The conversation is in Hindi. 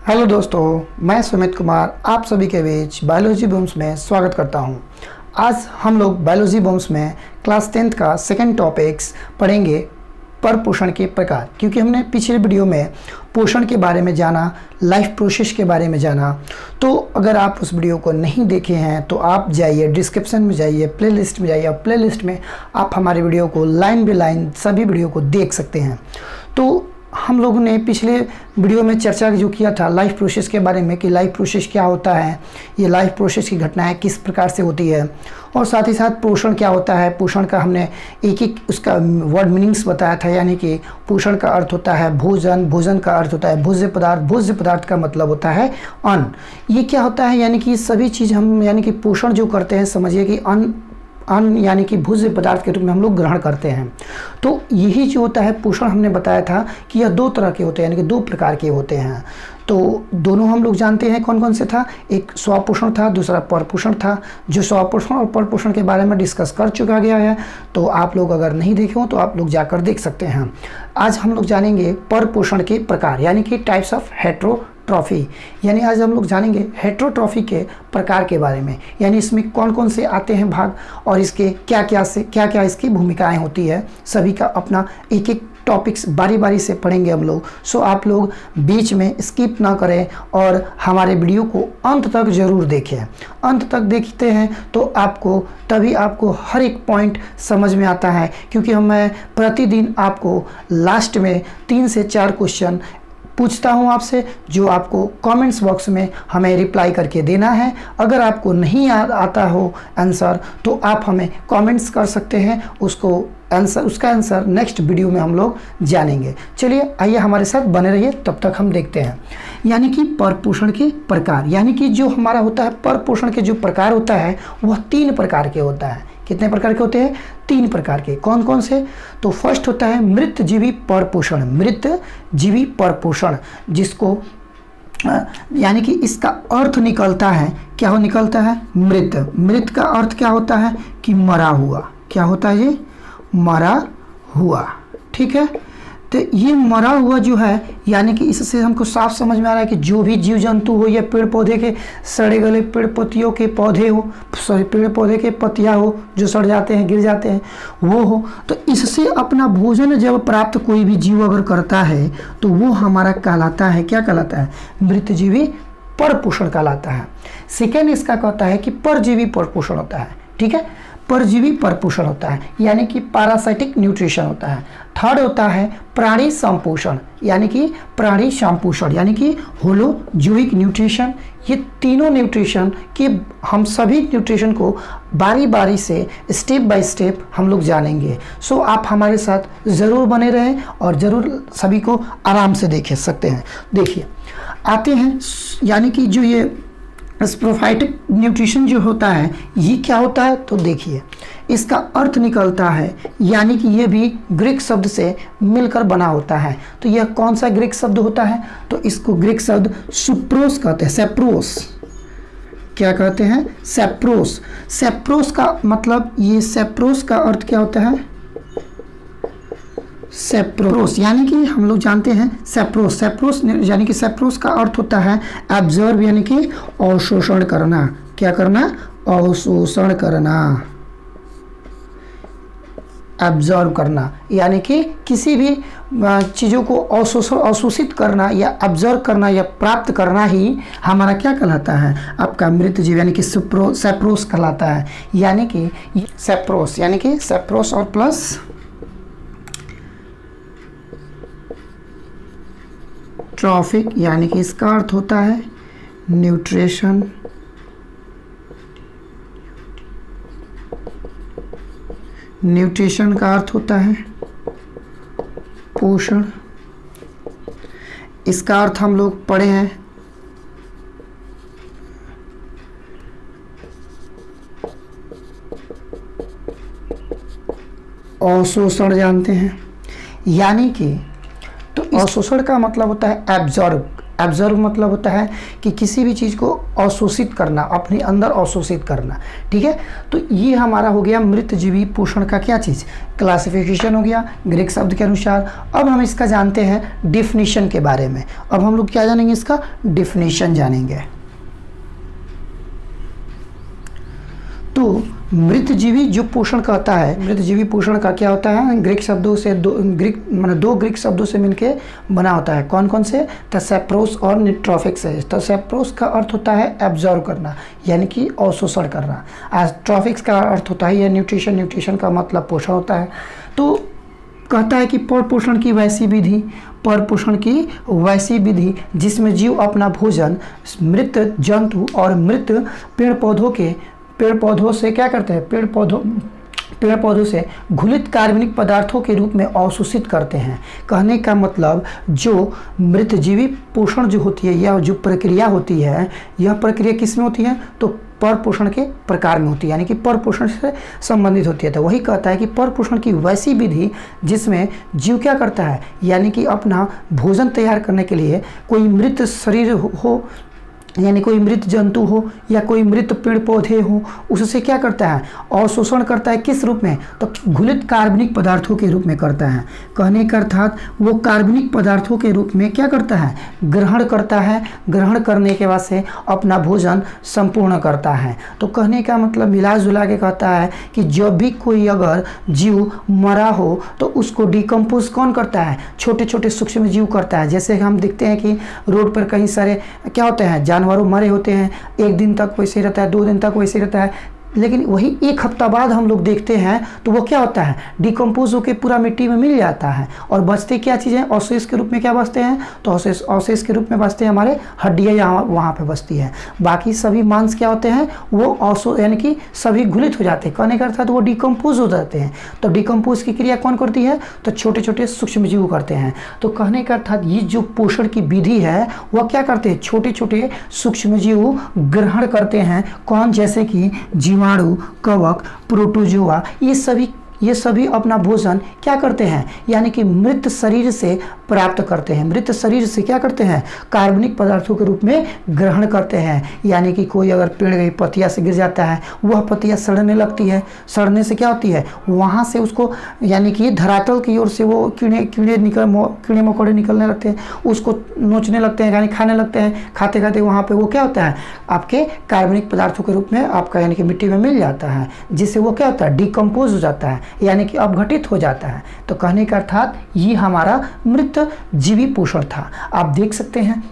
हेलो दोस्तों, मैं सुमित कुमार आप सभी के बीच बायोलॉजी बूम्स में स्वागत करता हूं। आज हम लोग बायोलॉजी बूम्स में क्लास 10th का सेकंड टॉपिक्स पढ़ेंगे, पर पोषण के प्रकार। क्योंकि हमने पिछले वीडियो में पोषण के बारे में जाना, लाइफ प्रोसेस के बारे में जाना, तो अगर आप उस वीडियो को नहीं देखे हैं तो आप जाइए डिस्क्रिप्शन में, जाइए प्लेलिस्ट में, जाइए प्लेलिस्ट में आप हमारे वीडियो को लाइन बाय लाइन सभी वीडियो को देख सकते हैं। तो हम लोगों ने पिछले वीडियो में चर्चा जो किया था लाइफ प्रोसेस के बारे में कि लाइफ प्रोसेस क्या होता है, ये लाइफ प्रोसेस की घटनाएं किस प्रकार से होती है, और साथ ही साथ पोषण क्या होता है। पोषण का हमने एक एक उसका वर्ड मीनिंग्स बताया था, यानी कि पोषण का अर्थ होता है भोजन, भोजन का अर्थ होता है भोज्य पदार्थ, भोज्य पदार्थ का मतलब होता है अन्न। ये क्या होता है, यानी कि सभी चीज़ हम यानी कि पोषण जो करते हैं, समझिए कि अन्न यानी कि भोज्य पदार्थ के रूप में हम लोग ग्रहण करते हैं। तो यही जो होता है पोषण, हमने बताया था कि यह दो तरह के होते हैं, यानी कि दो प्रकार के होते हैं। तो दोनों हम लोग जानते हैं कौन कौन से था। एक स्वपोषण था, दूसरा परपोषण था। जो स्वपोषण और परपोषण के बारे में डिस्कस कर चुका गया है, तो आप लोग अगर नहीं देखे हो तो आप लोग जाकर देख सकते हैं। आज हम लोग जानेंगे परपोषण के प्रकार, यानी कि टाइप्स ऑफ हेटेरोट्रॉफी। यानी आज हम लोग जानेंगे हेटेरोट्रॉफी के प्रकार के बारे में, यानी इसमें कौन कौन से आते हैं भाग और इसके क्या क्या इसकी भूमिकाएं होती है। सभी का अपना एक एक टॉपिक्स बारी बारी से पढ़ेंगे हम लोग। सो आप लोग बीच में स्किप ना करें और हमारे वीडियो को अंत तक ज़रूर देखें। अंत तक देखते हैं तो तभी आपको हर एक पॉइंट समझ में आता है, क्योंकि मैं प्रतिदिन आपको लास्ट में 3 से 4 क्वेश्चन पूछता हूं आपसे, जो आपको कमेंट्स बॉक्स में हमें रिप्लाई करके देना है। अगर आपको नहीं आता हो आंसर तो आप हमें कमेंट्स कर सकते हैं, उसका आंसर नेक्स्ट वीडियो में हम लोग जानेंगे। चलिए आइए हमारे साथ बने रहिए, तब तक हम देखते हैं। यानी कि परपोषण के प्रकार, यानी कि जो हमारा होता है परपोषण के जो प्रकार होता है वह 3 प्रकार के होता है। कितने प्रकार के होते हैं? 3 प्रकार के। कौन कौन से? तो फर्स्ट होता है मृतजीवी परपोषण। मृतजीवी परपोषण, जिसको यानी कि इसका अर्थ निकलता है, क्या हो निकलता है? मृत का अर्थ क्या होता है कि मरा हुआ। क्या होता है ये? मरा हुआ। ठीक है, तो ये मरा हुआ जो है, यानी कि इससे हमको साफ समझ में आ रहा है कि जो भी जीव जंतु हो या पेड़ पौधे के सड़े गले पेड़ पत्तियों के पौधे हो, पेड़ पौधे के पत्तियाँ हो जो सड़ जाते हैं, गिर जाते हैं, वो हो, तो इससे अपना भोजन जब प्राप्त कोई भी जीव अगर करता है तो वो हमारा कहलाता है, क्या कहलाता है? मृतजीवी परपोषण कहलाता है। सेकेंड इसका कहता है कि परजीवी परपोषण होता है। ठीक है, परजीवी परपोषण होता है, यानी कि पैरासाइटिक न्यूट्रिशन होता है। थर्ड होता है प्राणी संपोषण, यानी कि प्राणी संपोषण, यानी कि होलोजोइक न्यूट्रिशन। ये तीनों न्यूट्रिशन के हम सभी न्यूट्रिशन को बारी बारी से स्टेप बाय स्टेप हम लोग जानेंगे। सो आप हमारे साथ ज़रूर बने रहें और ज़रूर सभी को आराम से देख सकते हैं। देखिए आते हैं, यानी कि जो ये स्पोराफाइटिक न्यूट्रिशन जो होता है ये क्या होता है? तो देखिए इसका अर्थ निकलता है, यानी कि ये भी ग्रीक शब्द से मिलकर बना होता है। तो यह कौन सा ग्रीक शब्द होता है? तो इसको ग्रीक शब्द सुप्रोस कहते हैं, सेप्रोस। क्या कहते हैं? सेप्रोस। सेप्रोस का मतलब, ये सेप्रोस का अर्थ क्या होता है? सेप्रोस, यानी कि हम लोग जानते हैं सेप्रोस यानी कि सेप्रोस का अर्थ होता है एब्जॉर्ब, यानी कि अवशोषण करना। क्या करना? अवशोषण करना, एब्जॉर्ब करना, यानी कि किसी भी चीज़ों को अवशोषित करना या एब्जॉर्ब करना या प्राप्त करना ही हमारा क्या कहलाता है? आपका मृतजीव, यानी कि सेप्रोस कहलाता है। यानी कि सेप्रोस और प्लस ट्रॉफिक, यानी कि इसका अर्थ होता है न्यूट्रिशन। न्यूट्रिशन का अर्थ होता है पोषण। इसका अर्थ हम लोग पढ़े हैं अवशोषण, जानते हैं। यानी कि तो अवशोषण का मतलब होता है एब्जॉर्ब, एब्जॉर्ब मतलब होता है कि किसी भी चीज़ को अवशोषित करना, अपने अंदर अवशोषित करना, ठीक है। तो ये हमारा हो गया मृतजीवी पोषण का क्या चीज़, क्लासिफिकेशन हो गया ग्रीक शब्द के अनुसार। अब हम इसका जानते हैं डिफिनीशन के बारे में। अब हम लोग क्या जानेंगे, इसका डिफिनीशन जानेंगे। तो मृतजीवी जो पोषण कहता है, मृतजीवी पोषण का क्या होता है, ग्रीक शब्दों से दो ग्रीक शब्दों से मिलके बना होता है। कौन कौन से, थेसैप्रोस और निट्रोफिक से। थेसैप्रोस का अर्थ होता है एब्जॉर्व करना, यानी कि अवशोषण करना। ट्रॉफिक्स का अर्थ होता है न्यूट्रिशन, न्यूट्रिशन का मतलब पोषण होता है। तो कहता है कि परपोषण की वैसी विधि, परपोषण की वैसी विधि जिसमें जीव अपना भोजन मृत जंतु और मृत पेड़ पौधों से क्या करते हैं, पेड़ पौधों से घुलित कार्बनिक पदार्थों के रूप में अवशोषित करते हैं। कहने का मतलब जो मृतजीवी पोषण जो होती है, या जो प्रक्रिया होती है, यह प्रक्रिया किस में होती है, तो परपोषण के प्रकार में होती है, यानी कि परपोषण से संबंधित होती है। तो वही कहता है कि परपोषण की वैसी विधि जिसमें जीव क्या करता है, यानी कि अपना भोजन तैयार करने के लिए कोई मृत शरीर हो, यानी कोई मृत जंतु हो या कोई मृत पेड़ पौधे हो, उससे क्या करता है, अवशोषण करता है। किस रूप में, तो घुलित कार्बनिक पदार्थों के रूप में करता है। कहने का अर्थात वो कार्बनिक पदार्थों के रूप में क्या करता है, ग्रहण करता है। ग्रहण करने के बाद से अपना भोजन संपूर्ण करता है। तो कहने का मतलब मिला जुला के कहता है कि जब भी कोई अगर जीव मरा हो तो उसको डिकम्पोज कौन करता है, छोटे छोटे सूक्ष्म जीव करता है। जैसे हम देखते हैं कि रोड पर कई सारे क्या होते हैं, जानवरों मरे होते हैं, एक दिन तक वैसे रहता है, 2 दिन तक वैसे रहता है, लेकिन वही 1 हफ्ता बाद हम लोग देखते हैं तो वो क्या होता है, डिकम्पोज होकर पूरा मिट्टी में मिल जाता है। और बचते क्या चीज़ें, अवशेष के रूप में क्या बचते हैं, तो अवशेष के रूप में बचते हैं हमारे हड्डियाँ, यहाँ वहाँ पे बचती है। बाकी सभी मांस क्या होते हैं, वो यानी कि सभी घुलित हो जाते हैं। कहने का अर्थात वो डिकम्पोज हो जाते हैं। तो डिकम्पोज की क्रिया कौन करती है, तो छोटे छोटे सूक्ष्म जीव करते हैं। तो कहने का अर्थात ये जो पोषण की विधि है वह क्या करते हैं, छोटे छोटे सूक्ष्म जीव ग्रहण करते हैं। कौन, जैसे कि जीवाणु, कवक, प्रोटोजोआ, ये सभी अपना भोजन क्या करते हैं, यानी कि मृत शरीर से प्राप्त करते हैं। मृत शरीर से क्या करते हैं, कार्बनिक पदार्थों के रूप में ग्रहण करते हैं। यानी कि कोई अगर पेड़ की पत्तियाँ से गिर जाता है, वह पत्तियाँ सड़ने लगती है। सड़ने से क्या होती है, वहाँ से उसको यानी कि धरातल की ओर से वो कीड़े मकोड़े निकलने लगते हैं, उसको नोचने लगते हैं, यानी खाने लगते हैं। खाते खाते वहाँ पर वो क्या होता है, आपके कार्बनिक पदार्थों के रूप में आपका यानी कि मिट्टी में मिल जाता है, जिससे वो क्या होता है, डिकम्पोज हो जाता है, यानी कि अपघटित हो जाता है। तो कहने का अर्थात ये हमारा मृत जीवी पोषण था। आप देख सकते हैं